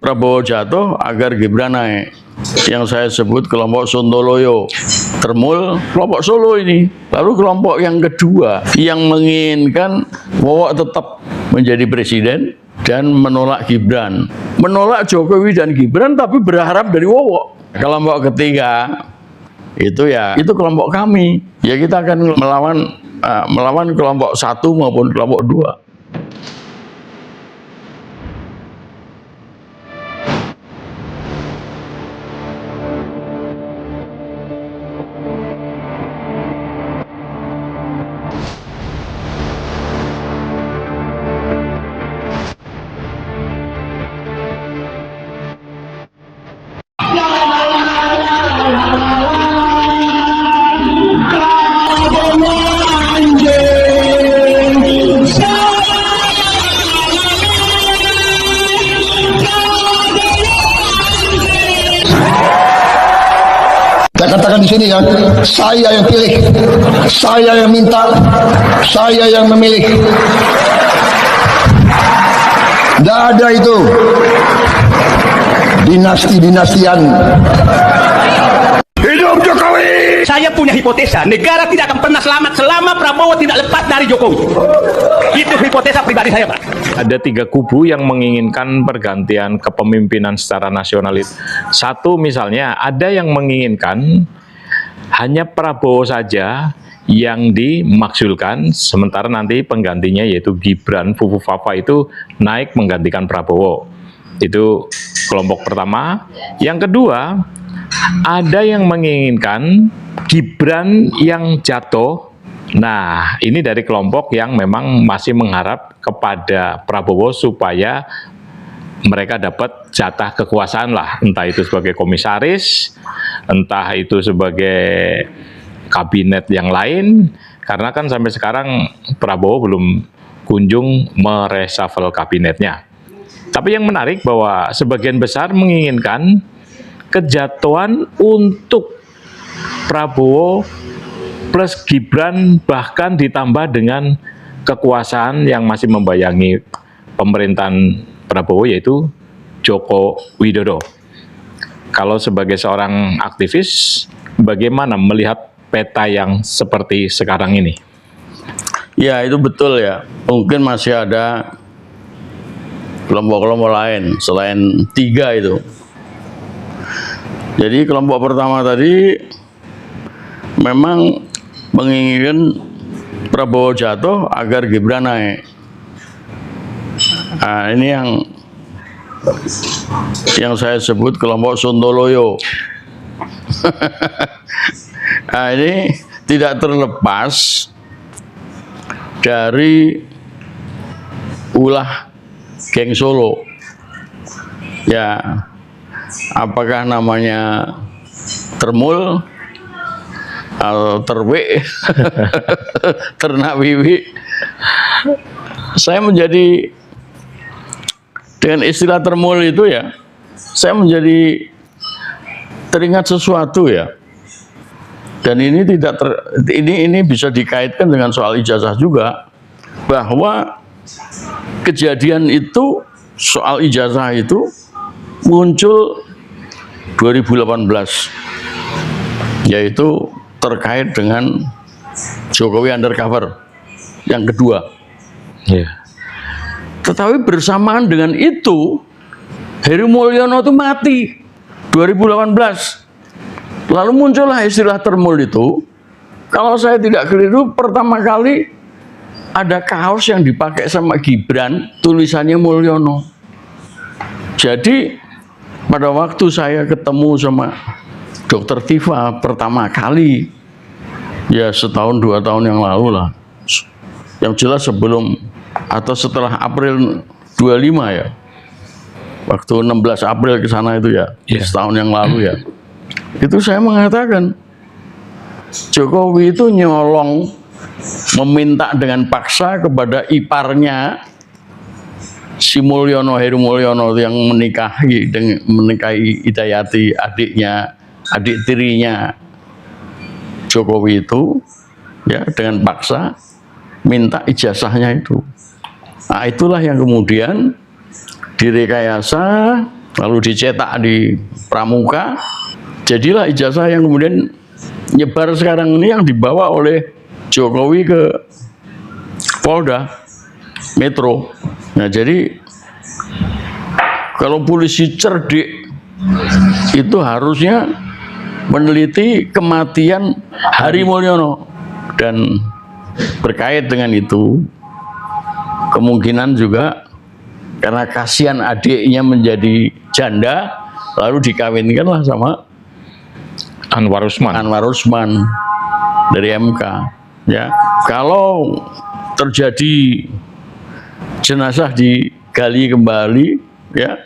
Prabowo jatuh agar Gibran naik. Yang saya sebut kelompok Sontoloyo, Termul, kelompok Solo ini. Lalu kelompok yang kedua yang menginginkan Wowok tetap menjadi presiden dan menolak Gibran. Menolak Jokowi dan Gibran tapi berharap dari Wowok. Kelompok ketiga itu kelompok kami. Ya kita akan melawan kelompok satu maupun kelompok dua. Saya katakan di sini ya, saya yang pilih, saya yang minta, saya yang memilih. Tidak ada itu dinasti-dinastian. Hidup Jokowi! Saya punya hipotesa, negara tidak akan pernah selamat selama Prabowo tidak lepas dari Jokowi. Itu hipotesa pribadi saya, Pak. Ada tiga kubu yang menginginkan pergantian kepemimpinan secara nasionalis. Satu misalnya, ada yang menginginkan hanya Prabowo saja yang dimakzulkan, sementara nanti penggantinya yaitu Gibran Fufufafa itu naik menggantikan Prabowo. Itu kelompok pertama. Yang kedua, ada yang menginginkan Gibran yang jatuh. Nah, ini dari kelompok yang memang masih mengharap kepada Prabowo supaya mereka dapat jatah kekuasaan lah, entah itu sebagai komisaris, entah itu sebagai kabinet yang lain, karena kan sampai sekarang Prabowo belum kunjung mereshuffle kabinetnya. Tapi yang menarik bahwa sebagian besar menginginkan kejatuhan untuk Prabowo plus Gibran, bahkan ditambah dengan kekuasaan yang masih membayangi pemerintahan Prabowo yaitu Joko Widodo. Kalau sebagai seorang aktivis, bagaimana melihat peta yang seperti sekarang ini? Ya itu betul ya. Mungkin masih ada kelompok-kelompok lain selain tiga itu. Jadi kelompok pertama tadi memang menginginkan Prabowo jatuh agar Gibran naik. Nah, ini yang saya sebut kelompok Sontoloyo. Nah, ini tidak terlepas dari ulah geng Solo. Ya, apakah namanya Termul atau Terwe, Ternak Wiwi. Saya menjadi, dengan istilah Termul itu ya, saya menjadi teringat sesuatu ya. Dan ini ini bisa dikaitkan dengan soal ijazah juga, bahwa kejadian itu, soal ijazah itu muncul 2018, yaitu terkait dengan Jokowi undercover yang kedua. Tetapi bersamaan dengan itu, Heri Mulyono itu mati 2018. Lalu muncullah istilah Termul itu. Kalau saya tidak keliru, pertama kali ada kaos yang dipakai sama Gibran, tulisannya Mulyono. Jadi pada waktu saya ketemu sama Dokter Tifa pertama kali, ya setahun 2 tahun yang lalu lah. Yang jelas sebelum atau setelah April 25 ya. Waktu 16 April ke sana itu ya, setahun yang lalu ya. Itu saya mengatakan Jokowi itu nyolong, meminta dengan paksa kepada iparnya si Mulyono, Heri Mulyono yang menikahi Hidayati, adik tirinya Jokowi itu, ya, dengan paksa minta ijazahnya itu. Nah, itulah yang kemudian direkayasa lalu dicetak di Pramuka, jadilah ijazah yang kemudian nyebar sekarang ini, yang dibawa oleh Jokowi ke Polda Metro. Nah, jadi kalau polisi cerdik itu harusnya meneliti kematian Hari Mulyono, dan berkait dengan itu kemungkinan juga karena kasihan adiknya menjadi janda, lalu dikawinkanlah sama Anwar Usman dari MK. Ya, kalau terjadi jenazah digali kembali, ya,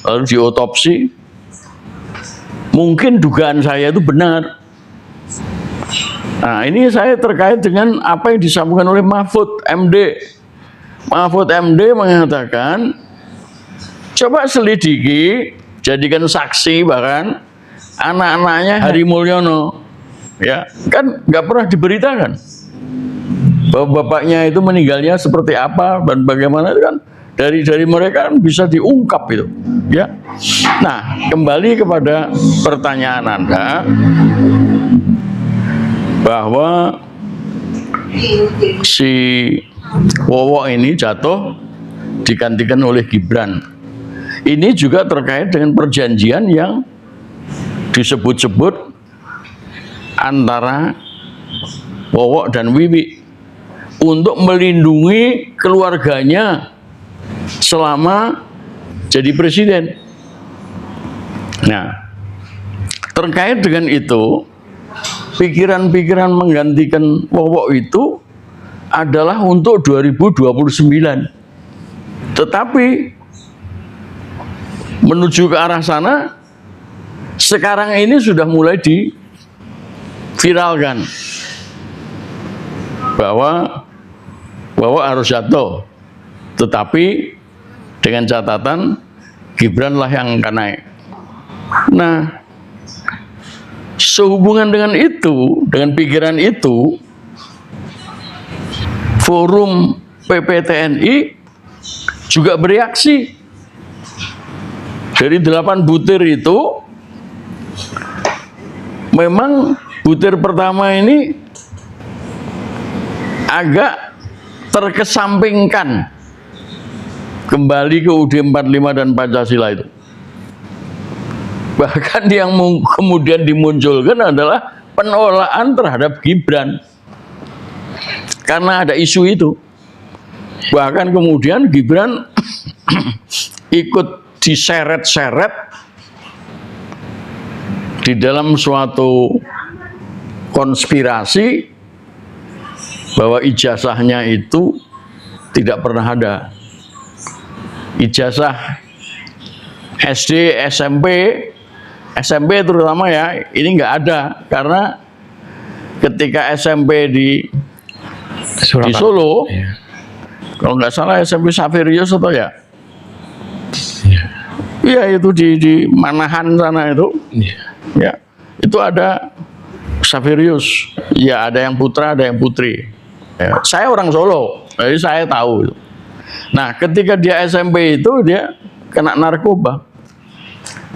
lalu diotopsi, mungkin dugaan saya itu benar. Nah, ini saya terkait dengan apa yang disampaikan oleh Mahfud MD. Mahfud MD mengatakan, coba selidiki, jadikan saksi bahkan anak-anaknya Hari Mulyono, ya kan nggak pernah diberitakan bahwa bapaknya itu meninggalnya seperti apa dan bagaimana, itu kan dari mereka kan bisa diungkap itu, ya. Nah, kembali kepada pertanyaan Anda bahwa si Wowo ini jatuh digantikan oleh Gibran. Ini juga terkait dengan perjanjian yang disebut-sebut antara Wowo dan Wiwi untuk melindungi keluarganya selama jadi presiden. Nah, terkait dengan itu, pikiran-pikiran menggantikan Wowo itu adalah untuk 2029. Tetapi menuju ke arah sana, sekarang ini sudah mulai diviralkan bahwa Wowo harus jatuh, tetapi dengan catatan Gibran lah yang akan naik. Nah, sehubungan dengan itu, dengan pikiran itu, Forum PPTNI juga bereaksi. Dari 8 butir itu, memang butir pertama ini agak terkesampingkan kembali ke UUD 45 dan Pancasila itu. Bahkan yang kemudian dimunculkan adalah penolakan terhadap Gibran karena ada isu itu. Bahkan kemudian Gibran ikut diseret-seret di dalam suatu konspirasi bahwa ijazahnya itu tidak pernah ada. Ijazah SD, SMP terutama ya, ini nggak ada, karena ketika SMP di Solo, ya. Kalau nggak salah SMP Saverius atau ya, iya itu di Manahan sana itu, ya itu ada Saverius, ya ada yang putra, ada yang putri. Ya, saya orang Solo, jadi saya tahu. Nah, ketika dia SMP itu dia kena narkoba.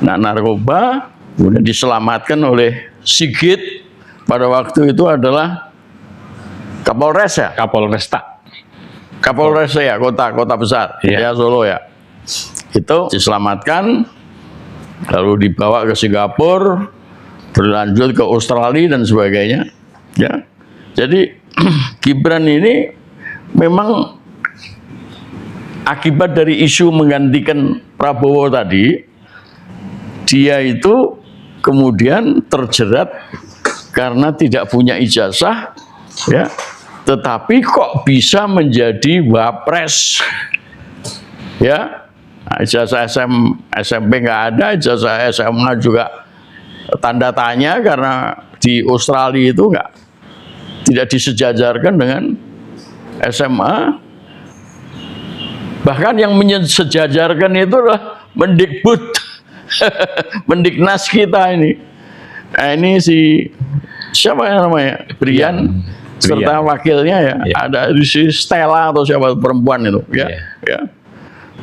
Nah, narkoba kemudian diselamatkan oleh Sigit, pada waktu itu adalah Kapolres ya? Kapolres ya, kota besar, ya Solo ya. Itu diselamatkan, lalu dibawa ke Singapura, berlanjut ke Australia dan sebagainya. Ya, jadi Gibran ini memang akibat dari isu menggantikan Prabowo tadi, dia itu kemudian terjerat karena tidak punya ijazah, ya, tetapi kok bisa menjadi wapres, ya. Nah, ijazah SMP nggak ada, ijazah SMA juga tanda tanya karena di Australia itu tidak disejajarkan dengan SMA. Bahkan yang mensejajarkan itu adalah Mendikbud, Mendiknas kita ini. Nah, ini si siapa yang namanya? Brian, serta wakilnya ya. Ada si Stella atau siapa perempuan itu, ya. Ya.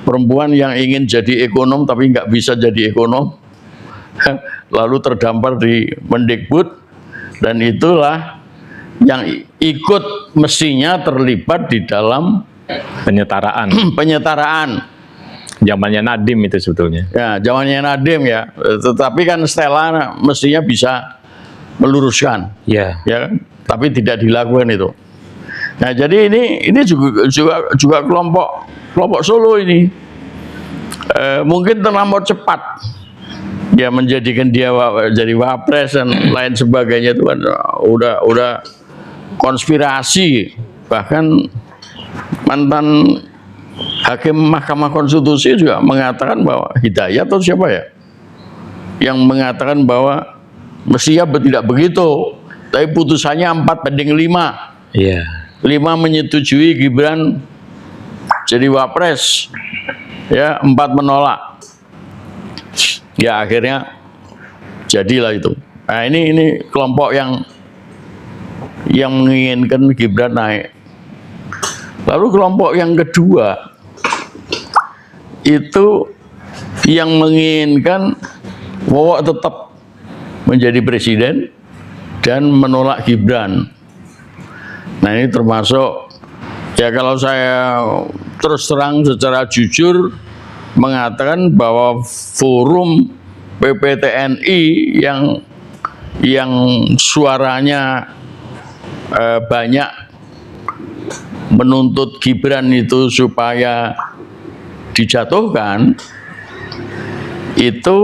perempuan yang ingin jadi ekonom tapi nggak bisa jadi ekonom, lalu terdampar di Mendikbud, dan itulah yang ikut mestinya terlibat di dalam Penyetaraan. penyetaraan. Zamannya Nadiem itu sebetulnya. Ya, zamannya Nadiem ya. Tetapi kan Stella mestinya bisa meluruskan, Ya. ya kan? Tapi tidak dilakukan itu. Nah, jadi ini juga kelompok Solo ini mungkin terlampau cepat ya menjadikan dia jadi wapres dan lain sebagainya, itu kan udah konspirasi. Bahkan mantan hakim Mahkamah Konstitusi juga mengatakan bahwa Hidayat atau siapa ya yang mengatakan bahwa mestinya tidak begitu, tapi putusannya 4-5. Iya. 5 menyetujui Gibran jadi wapres, ya 4 menolak. Ya akhirnya jadilah itu. Nah ini kelompok yang menginginkan Gibran naik. Lalu kelompok yang kedua itu yang menginginkan Wowok tetap menjadi presiden dan menolak Gibran. Nah ini termasuk, ya kalau saya terus terang secara jujur mengatakan bahwa forum PPTNI yang suaranya banyak menuntut Gibran itu supaya dijatuhkan, itu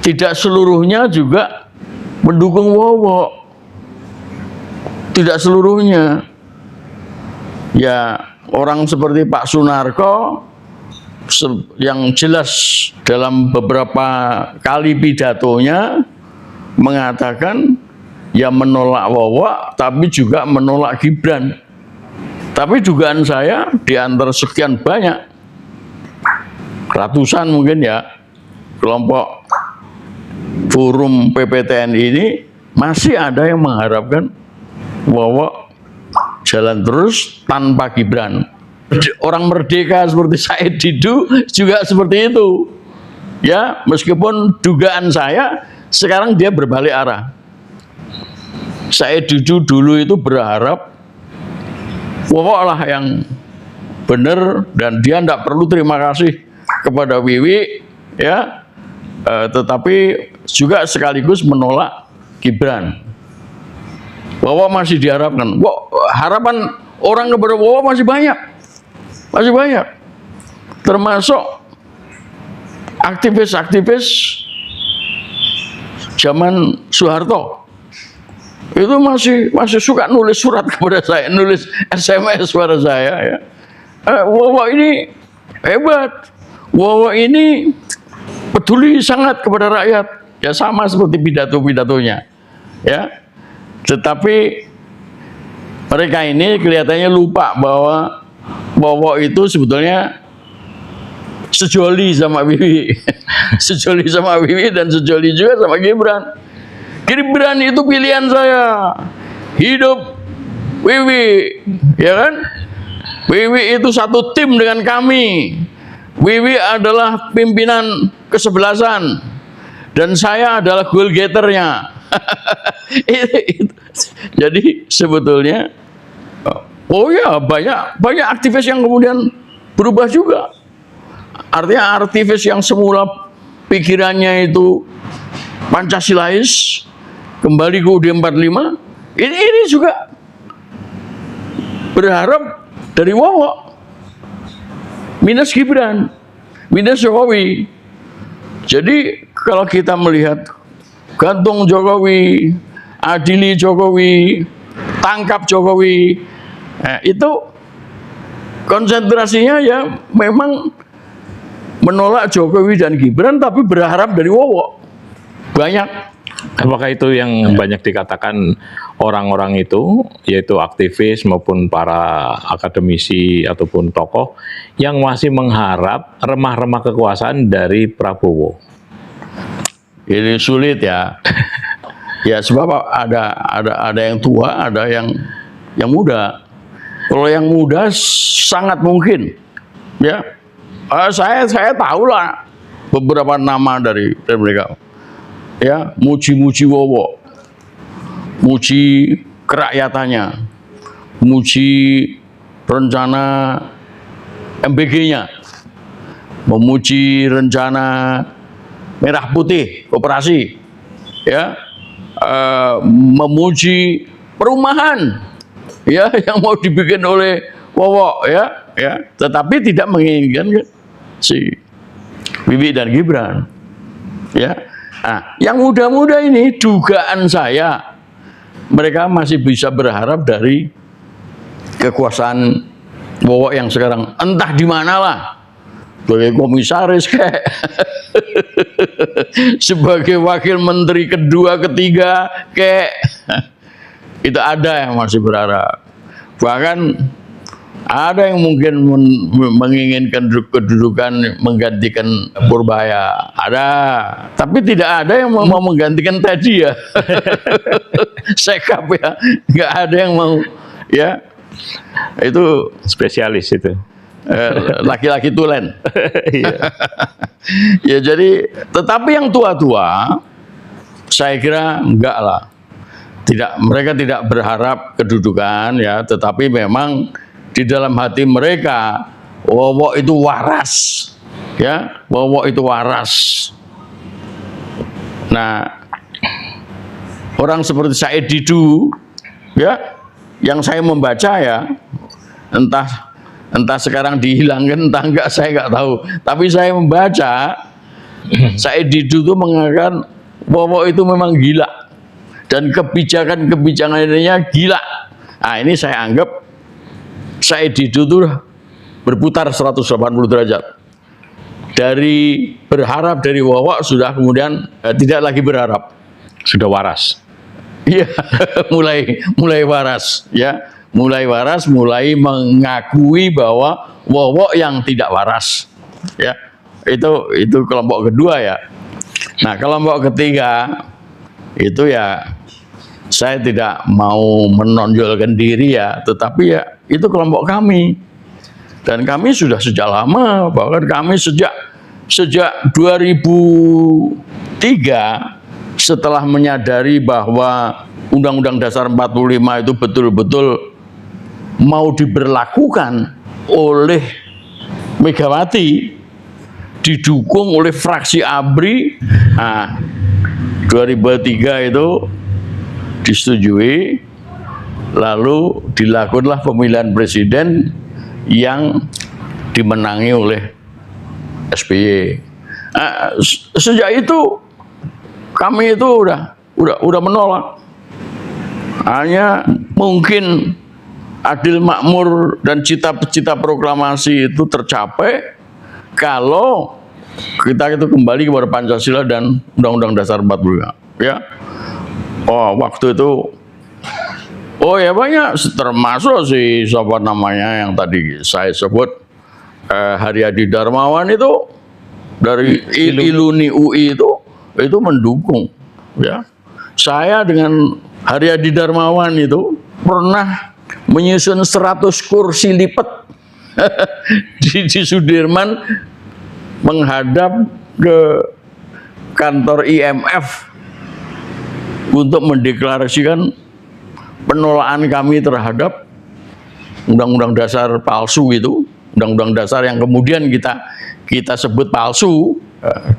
tidak seluruhnya juga mendukung Wowok. Tidak seluruhnya. Ya orang seperti Pak Sunarko yang jelas dalam beberapa kali pidatonya mengatakan ya menolak Wowok tapi juga menolak Gibran. Tapi dugaan saya di antara sekian banyak, ratusan mungkin ya, kelompok forum PPTN ini masih ada yang mengharapkan Wowok jalan terus tanpa Gibran. Orang merdeka seperti Said Didu juga seperti itu. Ya, meskipun dugaan saya sekarang dia berbalik arah. Said Didu dulu itu berharap Wowok lah yang benar dan dia tidak perlu terima kasih kepada Wiwi, ya, tetapi juga sekaligus menolak Gibran. Wowok masih diharapkan. Harapan orang kepada Wowok masih banyak. Termasuk aktivis-aktivis zaman Soeharto. Itu masih suka nulis surat kepada saya, nulis SMS kepada saya ya. Wowok ini hebat. Wowok ini peduli sangat kepada rakyat. Ya sama seperti pidato-pidatonya. Ya. Tetapi mereka ini kelihatannya lupa bahwa Wowok itu sebetulnya sejoli sama Wiwi. Sejoli sama Wiwi dan sejoli juga sama Gibran. Gibran itu pilihan saya. Hidup Wiwi, ya kan? Wiwi itu satu tim dengan kami. Wiwi adalah pimpinan kesebelasan dan saya adalah goal getternya. Jadi sebetulnya banyak aktivis yang kemudian berubah juga. Artinya aktivis yang semula pikirannya itu Pancasilais kembali ke UUD 45 ini juga berharap dari Wowok minus Gibran, minus Jokowi. Jadi kalau kita melihat gantung Jokowi, adili Jokowi, tangkap Jokowi, itu konsentrasinya ya memang menolak Jokowi dan Gibran tapi berharap dari Wowok. Banyak. Apakah itu yang banyak dikatakan orang-orang itu, yaitu aktivis maupun para akademisi ataupun tokoh yang masih mengharap remah-remah kekuasaan dari Prabowo? Ini sulit ya. Ya sebab ada yang tua, ada yang muda. Kalau yang muda sangat mungkin Ya, saya tahu lah beberapa nama dari mereka. Ya, muji-muji Wowo, muji kerakyatannya, muji rencana MBG-nya, memuji rencana merah putih operasi, ya, memuji perumahan, ya, yang mau dibikin oleh Wowo, ya, tetapi tidak menginginkan si Bibi dan Gibran, ya. Nah, yang muda-muda ini dugaan saya mereka masih bisa berharap dari kekuasaan Wowo yang sekarang entah di mana lah, sebagai komisaris kayak sebagai wakil menteri kedua ketiga kayak itu ada yang masih berharap, bahkan ada yang mungkin menginginkan kedudukan menggantikan Purbaya, ada, tapi tidak ada yang mau menggantikan tadi ya. Sekap ya, nggak ada yang mau, ya. Itu Spesialis itu. laki-laki tulen. Ya, jadi tetapi yang tua-tua saya kira enggak lah, mereka tidak berharap kedudukan, ya, tetapi memang di dalam hati mereka Wowo itu waras, ya, Wowo itu waras. Nah, orang seperti Said Didu, ya, yang saya membaca, ya, entah sekarang dihilangkan entah enggak saya enggak tahu, tapi saya membaca Said Didu itu mengatakan Wowo itu memang gila dan kebijakan-kebijakannya gila. Nah, ini saya anggap Said Didu itu berputar 180 derajat. Dari berharap dari Wowo sudah kemudian tidak lagi berharap, Sudah waras. iya. mulai waras, ya, mulai waras, mulai mengakui bahwa Wowo yang tidak waras, ya. Itu kelompok kedua, ya. Nah, kelompok ketiga itu, ya, saya tidak mau menonjolkan diri, ya, tetapi ya itu kelompok kami, dan kami sudah sejak lama, bahkan kami sejak 2003 setelah menyadari bahwa Undang-Undang Dasar 45 itu betul-betul mau diberlakukan oleh Megawati, didukung oleh fraksi ABRI. Nah, 2003 itu disetujui, lalu dilakukanlah pemilihan presiden yang dimenangi oleh SBY. Nah, sejak itu kami itu udah menolak. Hanya mungkin adil makmur dan cita-cita proklamasi itu tercapai kalau kita itu kembali kepada Pancasila dan Undang-Undang Dasar 45, ya. Oh, waktu itu, oh ya, banyak, termasuk si siapa namanya yang tadi saya sebut, Haryadi Darmawan itu dari Iluni UI itu mendukung, ya. Saya dengan Haryadi Darmawan itu pernah menyusun 100 kursi lipat di Sudirman menghadap ke kantor IMF untuk mendeklarasikan penolakan kami terhadap Undang-Undang Dasar palsu itu, Undang-Undang Dasar yang kemudian kita sebut palsu,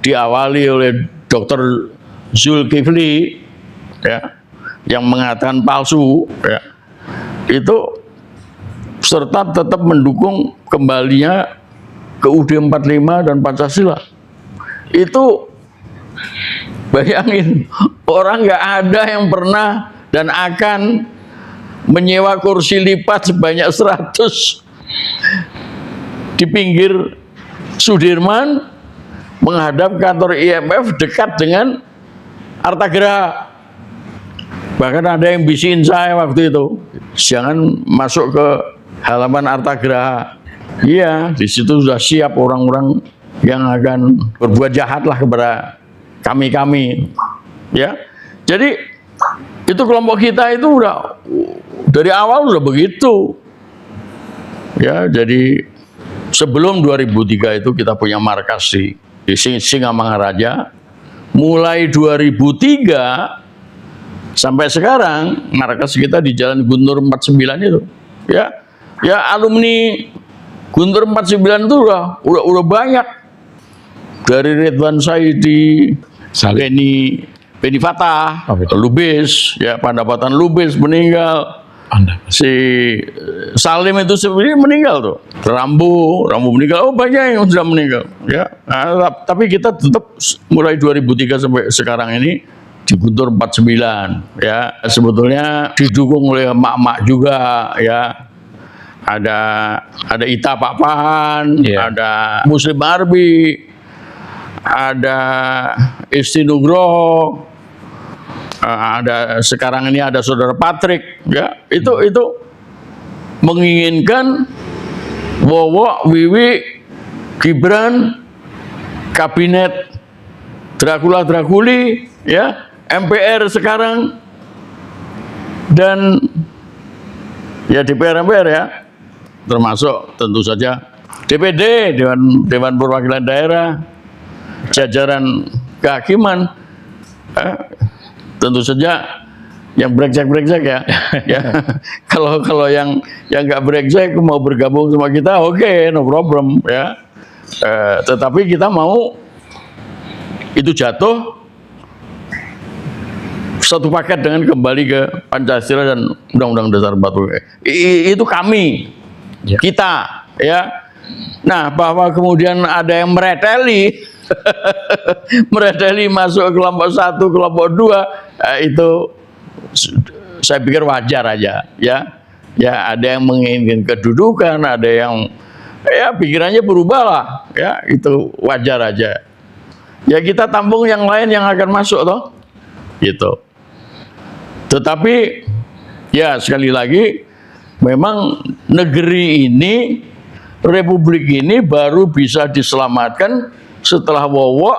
diawali oleh Dr. Zulkifli, ya, yang mengatakan palsu, ya, itu serta tetap mendukung kembalinya ke UUD 45 dan Pancasila. Itu bayangin, orang nggak ada yang pernah dan akan menyewa kursi lipat sebanyak 100 di pinggir Sudirman menghadap kantor IMF dekat dengan Artagraha. Bahkan ada yang bisikin saya waktu itu, jangan masuk ke halaman Artagraha. Iya, di situ sudah siap orang-orang yang akan berbuat jahat lah kepada kami, ya. Jadi itu kelompok kita itu udah dari awal udah begitu, ya. Jadi sebelum 2003 itu kita punya markas di Singamangaraja. Mulai 2003 sampai sekarang markas kita di Jalan Guntur 49 itu. Ya alumni Guntur 49 itu udah banyak. Dari Ridwan Saidi, Beni Fatah, Lubis, ya pendapatan Lubis meninggal. Si Salim itu sebenarnya meninggal tuh. Rambu meninggal. Oh, banyak yang sudah meninggal. Ya, tapi kita tetap mulai 2003 sampai sekarang ini di Guntur 49. Ya, sebetulnya didukung oleh emak-emak juga. Ya, ada Ita Pakpahan, ada Muslim Arbi, ada Isti Nugroho. Ada sekarang ini ada saudara Patrick, ya itu menginginkan Wowo, Wiwi, Gibran, kabinet Dracula-Draculi, ya MPR sekarang dan ya DPR-MPR ya, termasuk tentu saja DPD Dewan Perwakilan Daerah, jajaran kehakiman. Tentu saja yang brengsek ya. Ya. Kalau yang nggak brengsek mau bergabung sama kita, oke, no problem ya. Tetapi kita mau itu jatuh satu paket dengan kembali ke Pancasila dan Undang-Undang Dasar 45. Itu kami, kita ya. Nah, bahwa kemudian ada yang mereteli masuk ke kelompok 1, kelompok 2, itu saya pikir wajar aja ya. Ya ada yang menginginkan kedudukan, ada yang ya pikirannya berubah lah ya, itu wajar aja. Ya kita tampung yang lain yang akan masuk toh. Gitu. Tetapi ya sekali lagi memang negeri ini, republik ini baru bisa diselamatkan setelah Wowo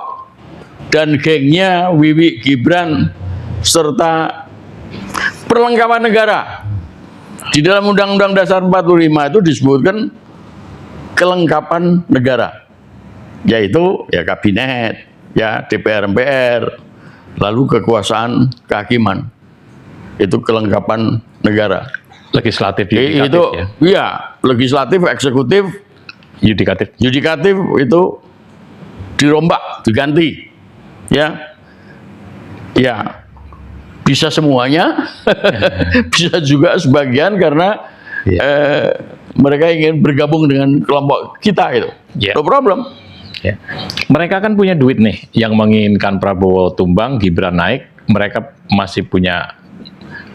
dan gengnya Wiwi, Gibran serta perlengkapan negara. Di dalam Undang-Undang Dasar 45 itu disebutkan kelengkapan negara, yaitu ya kabinet, ya DPR, MPR, lalu kekuasaan kehakiman. Itu kelengkapan negara. Legislatif, yudikatif, itu ya legislatif, eksekutif, yudikatif itu dirombak, diganti, ya bisa semuanya, bisa juga sebagian karena mereka ingin bergabung dengan kelompok kita itu, no problem. Ya. Mereka kan punya duit nih, yang menginginkan Prabowo tumbang, Gibran naik, mereka masih punya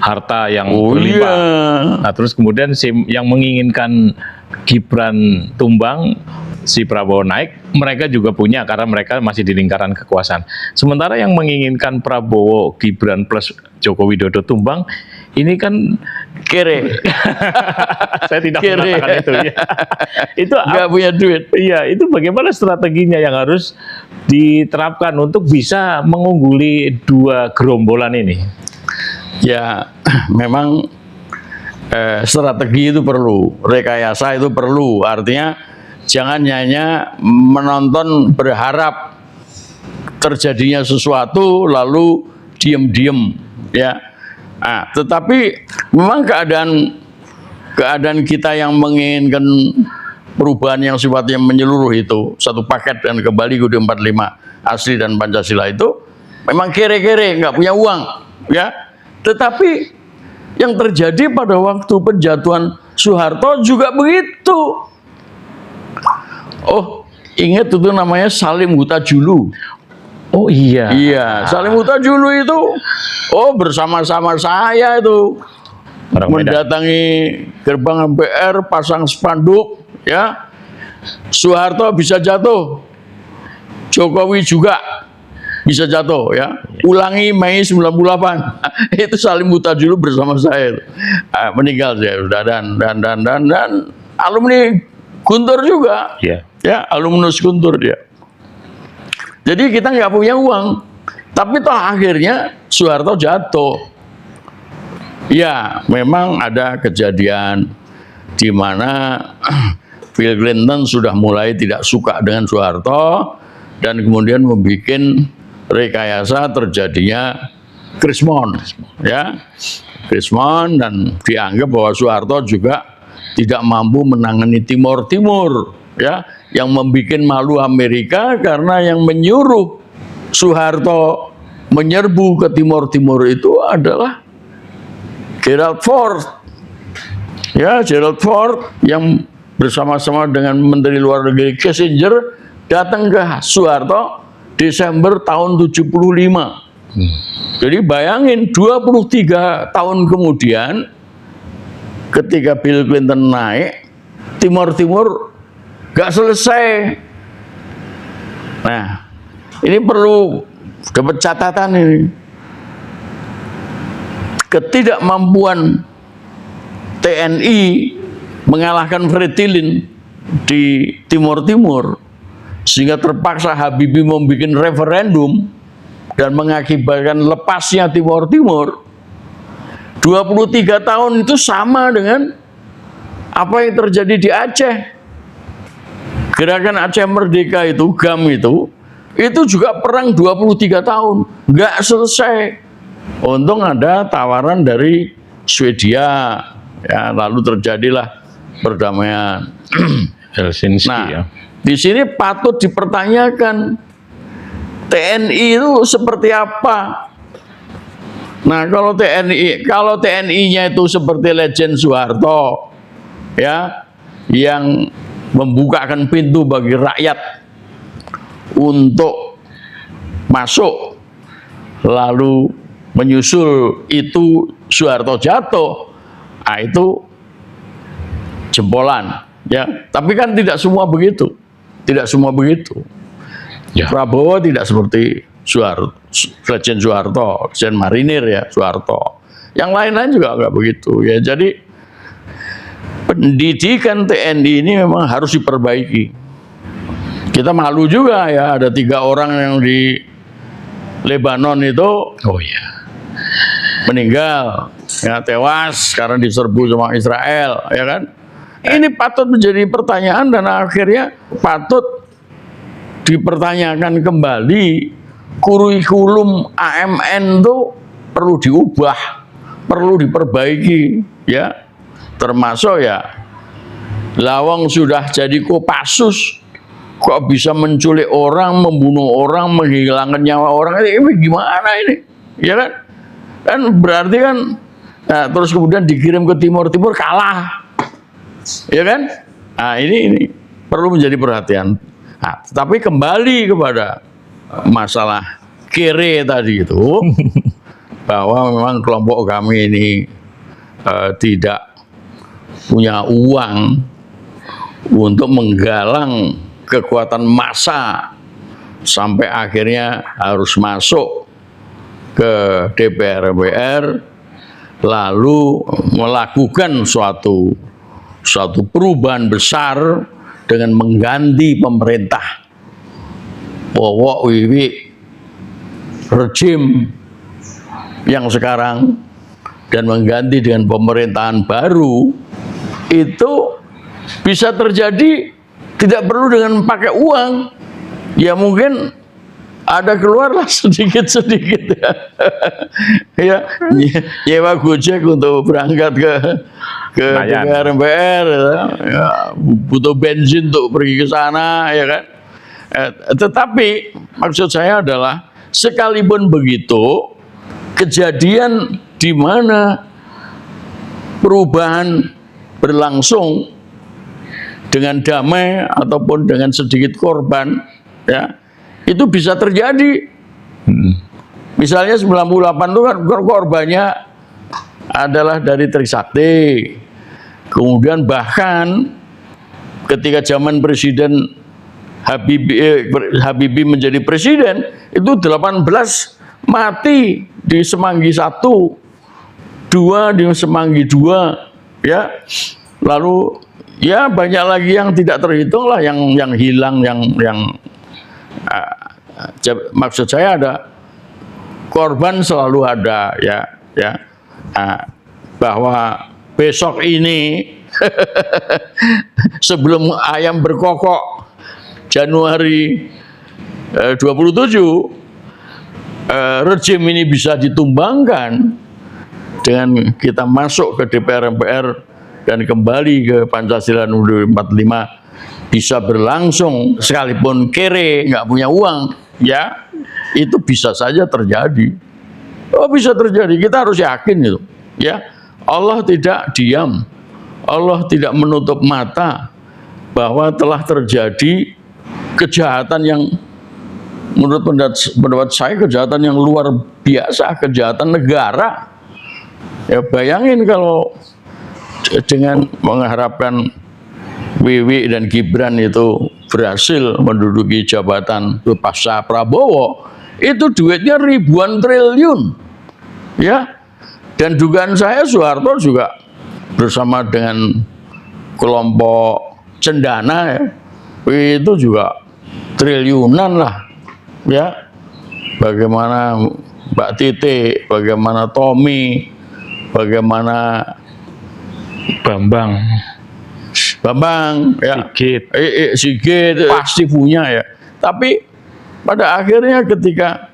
harta yang berlimpah. Nah, terus kemudian yang menginginkan Gibran tumbang, si Prabowo naik, mereka juga punya karena mereka masih di lingkaran kekuasaan. Sementara yang menginginkan Prabowo, Gibran plus Joko Widodo tumbang, ini kan kere. Saya tidak mengatakan itu ya. Itu nggak punya duit. Iya, itu bagaimana strateginya yang harus diterapkan untuk bisa mengungguli dua gerombolan ini? Ya, memang strategi itu perlu, rekayasa itu perlu. Artinya jangan hanya menonton berharap terjadinya sesuatu lalu diem-diem, ya. Nah, tetapi memang keadaan kita yang menginginkan perubahan yang sifatnya menyeluruh itu satu paket dan kembali ke 45 asli dan Pancasila itu memang kere-kere, nggak punya uang, ya. Tetapi yang terjadi pada waktu penjatuhan Soeharto juga begitu. Oh, ingat itu namanya Salim Huta-Julu. Oh iya. Iya, Salim Huta-Julu itu bersama-sama saya itu mendatangi gerbang MPR, pasang spanduk, ya. Soeharto bisa jatuh. Jokowi juga bisa jatuh, ya. Ulangi Mei 98. Itu Salim Huta-Julu bersama saya. Meninggal saya sudah dan alumni Guntur juga. Yeah. Ya, alumnus Guntur dia. Jadi kita nggak punya uang, tapi toh akhirnya Soeharto jatuh. Ya, memang ada kejadian di mana Bill Clinton sudah mulai tidak suka dengan Soeharto dan kemudian membuat rekayasa terjadinya Krismon, ya, Krismon, dan dianggap bahwa Soeharto juga tidak mampu menangani Timor Timur, ya, yang membuat malu Amerika karena yang menyuruh Soeharto menyerbu ke Timor Timur itu adalah Gerald Ford, ya, Gerald Ford yang bersama-sama dengan Menteri Luar Negeri Kissinger datang ke Soeharto Desember tahun 75. Jadi bayangin 23 tahun kemudian ketika Bill Clinton naik, Timor Timur gak selesai. Nah, ini perlu dapat catatan ini. Ketidakmampuan TNI mengalahkan Fretilin di Timor Timur sehingga terpaksa Habibie membuat referendum dan mengakibatkan lepasnya Timor Timur. 23 tahun itu sama dengan apa yang terjadi di Aceh. Gerakan Aceh Merdeka itu, GAM itu juga perang 23 tahun, nggak selesai. Untung ada tawaran dari Swedia, ya, lalu terjadilah perdamaian. Helsinki, Nah, ya. di sini patut dipertanyakan TNI itu seperti apa. Nah, kalau TNI-nya itu seperti Legend Soeharto, ya, yang membukakan pintu bagi rakyat untuk masuk, lalu menyusul itu Soeharto jatuh, nah itu jempolan, ya. Tapi kan tidak semua begitu, Ya. Prabowo tidak seperti Legend Soeharto, Legend Marinir, ya, Soeharto. Yang lain-lain juga nggak begitu, ya. Jadi pendidikan TNI ini memang harus diperbaiki. Kita malu juga, ya, ada 3 orang yang di Lebanon itu Oh ya. meninggal, ya, tewas karena diserbu sama Israel, ya kan? Ini patut menjadi pertanyaan dan akhirnya patut dipertanyakan kembali, kurikulum AMN itu perlu diubah, perlu diperbaiki, ya. Termasuk, ya, lawang sudah jadi Kopassus, kok bisa menculik orang, membunuh orang, menghilangkan nyawa orang, ini gimana ini, ya kan? Kan berarti kan, nah, terus kemudian dikirim ke Timor Timur kalah, ya kan? Nah, ini perlu menjadi perhatian. Nah, tapi kembali kepada masalah kere tadi itu, bahwa memang kelompok kami ini tidak punya uang untuk menggalang kekuatan massa sampai akhirnya harus masuk ke DPR-MPR lalu melakukan suatu perubahan besar dengan mengganti pemerintah Wowok Wiwi rejim yang sekarang dan mengganti dengan pemerintahan baru, itu bisa terjadi tidak perlu dengan pakai uang, ya mungkin ada keluarlah sedikit-sedikit, ya, nyewa Gojek untuk berangkat ke DPR-MPR, ya, butuh bensin untuk pergi ke sana, ya kan. Tetapi maksud saya adalah sekalipun begitu, kejadian di mana perubahan berlangsung dengan damai ataupun dengan sedikit korban, ya, itu bisa terjadi. Misalnya 98 itu kan korbannya adalah dari Trisakti. Kemudian bahkan ketika zaman Presiden Habibie menjadi presiden, itu 18 mati di Semanggi 1, 2 di Semanggi 2, ya. Lalu ya banyak lagi yang tidak terhitung lah, yang hilang, maksud saya ada korban selalu ada, ya. Bahwa besok ini Sebelum ayam berkokok Januari 27, rejim ini bisa ditumbangkan dengan kita masuk ke DPR MPR dan kembali ke Pancasila nomor 45 bisa berlangsung sekalipun kere nggak punya uang, ya itu bisa saja terjadi. Oh, bisa terjadi, kita harus yakin itu, ya. Allah tidak diam, Allah tidak menutup mata bahwa telah terjadi kejahatan yang menurut pendapat saya kejahatan yang luar biasa, kejahatan negara. Ya bayangin kalau dengan mengharapkan Wiwi dan Gibran itu berhasil menduduki jabatan pasca Prabowo, itu duitnya ribuan triliun, ya. Dan dugaan saya Soeharto juga bersama dengan kelompok cendana, ya, itu juga triliunan lah, ya. Bagaimana Mbak Titi, bagaimana Tommy, bagaimana Bambang, ya, Sigit, Sigit pasti punya, ya. Tapi pada akhirnya ketika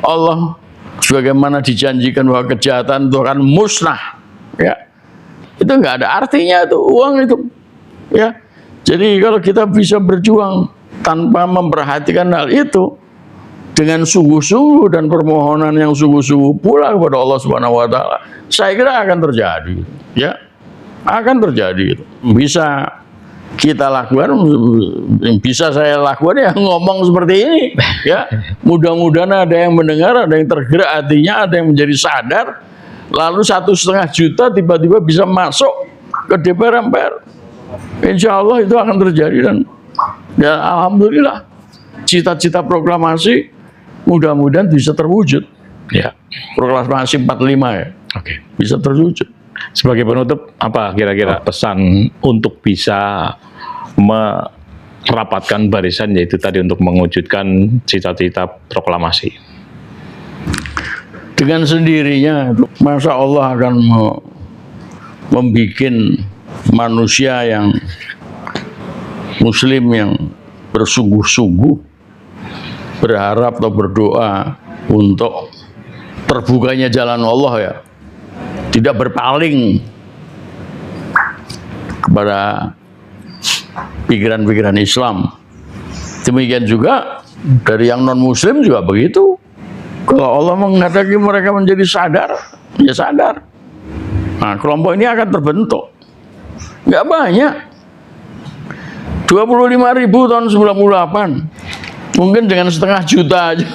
Allah sebagaimana dijanjikan bahwa kejahatan itu akan musnah, ya, itu nggak ada artinya itu uang itu, ya. Jadi kalau kita bisa berjuang tanpa memperhatikan hal itu dengan sungguh-sungguh dan permohonan yang sungguh-sungguh pula kepada Allah Subhanahu wa taala, saya kira akan terjadi, ya. Akan terjadi. Bisa kita lakukan, bisa saya lakukan ya ngomong seperti ini, ya. Mudah-mudahan ada yang mendengar, ada yang tergerak hatinya, ada yang menjadi sadar, lalu 1,5 juta tiba-tiba bisa masuk ke DPR MPR. Insya Allah itu akan terjadi, dan ya alhamdulillah cita-cita proklamasi mudah-mudahan bisa terwujud, ya. Proklamasi 45, ya. Oke. Bisa terwujud. Sebagai penutup, apa kira-kira pesan untuk bisa merapatkan barisan, yaitu tadi untuk mewujudkan cita-cita proklamasi? Dengan sendirinya, masa Allah akan membuat manusia yang muslim yang bersungguh-sungguh berharap atau berdoa untuk terbukanya jalan Allah, ya, tidak berpaling kepada pikiran-pikiran Islam. Demikian juga dari yang non-muslim juga begitu. Kalau Allah menghendaki mereka menjadi sadar, ya sadar. Nah, kelompok ini akan terbentuk. Nggak banyak. 25.000 tahun 98. Mungkin dengan 1,5 juta aja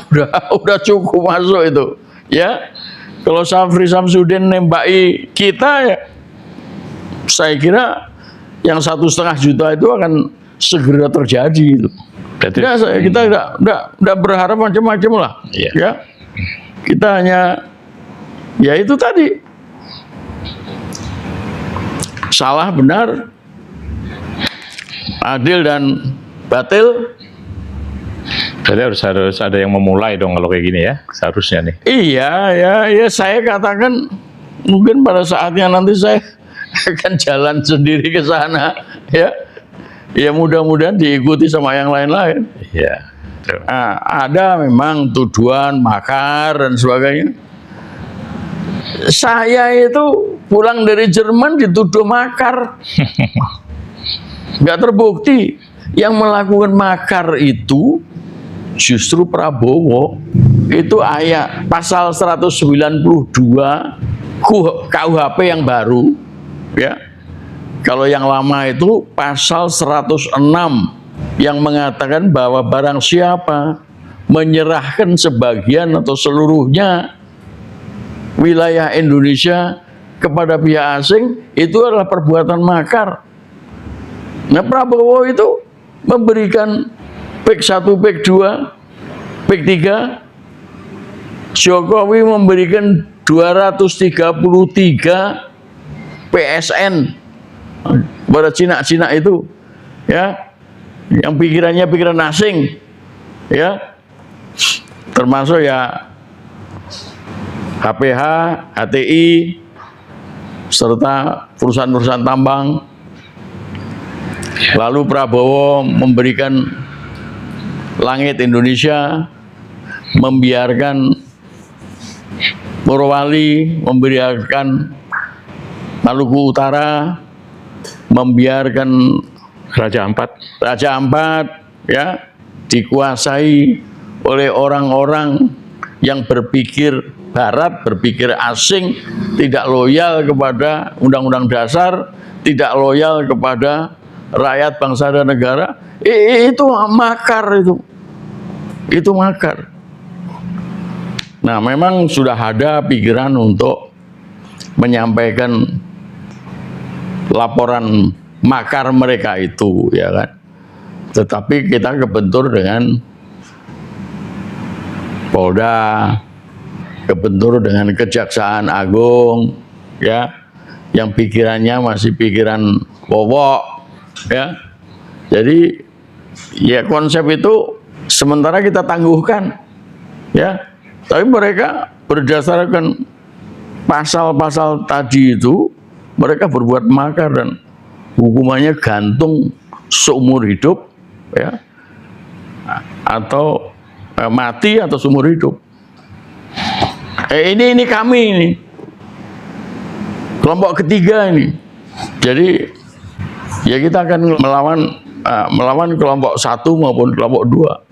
udah cukup masuk itu, ya. Kalau Syafri Samsudin nembaki kita, ya, saya kira yang 1,5 juta itu akan segera terjadi itu. Berarti, kita tidak berharap macam-macam lah, ya. Kita hanya, ya itu tadi, salah benar, adil dan batil. Jadi harus ada yang memulai dong kalau kayak gini, ya, seharusnya nih. Iya, ya saya katakan mungkin pada saatnya nanti saya akan jalan sendiri ke sana, ya. Ya mudah-mudahan diikuti sama yang lain-lain. Iya. Nah, ada memang tuduhan makar dan sebagainya. Saya itu pulang dari Jerman dituduh makar, nggak terbukti. Yang melakukan makar itu justru Prabowo. Itu ayat pasal 192 KUHP yang baru, ya. Kalau yang lama itu pasal 106 yang mengatakan bahwa barang siapa menyerahkan sebagian atau seluruhnya wilayah Indonesia kepada pihak asing, itu adalah perbuatan makar. Nah, Prabowo itu memberikan PEK 1, PEK 2, PEK 3. Jokowi memberikan 233 PSN pada Cina-Cina itu, ya, yang pikirannya pikiran asing, ya, termasuk ya HPH, HTI, serta perusahaan-perusahaan tambang, Lalu Prabowo memberikan langit Indonesia, membiarkan Morowali, membiarkan Maluku Utara, membiarkan Raja Ampat. Raja Ampat, ya, dikuasai oleh orang-orang yang berpikir barat, berpikir asing, tidak loyal kepada Undang-Undang Dasar, tidak loyal kepada rakyat, bangsa dan negara. Itu makar itu. Itu makar. Nah, memang sudah ada pikiran untuk menyampaikan laporan makar mereka itu, ya kan. Tetapi kita kebentur dengan Polda, kebentur dengan Kejaksaan Agung, ya, yang pikirannya masih pikiran wowok, ya. Jadi ya konsep itu sementara kita tangguhkan, ya. Tapi mereka berdasarkan pasal-pasal tadi itu, mereka berbuat makar dan hukumannya gantung seumur hidup, ya, atau mati atau seumur hidup. Ini kami ini kelompok ketiga ini. Jadi ya kita akan melawan kelompok 1 maupun kelompok 2.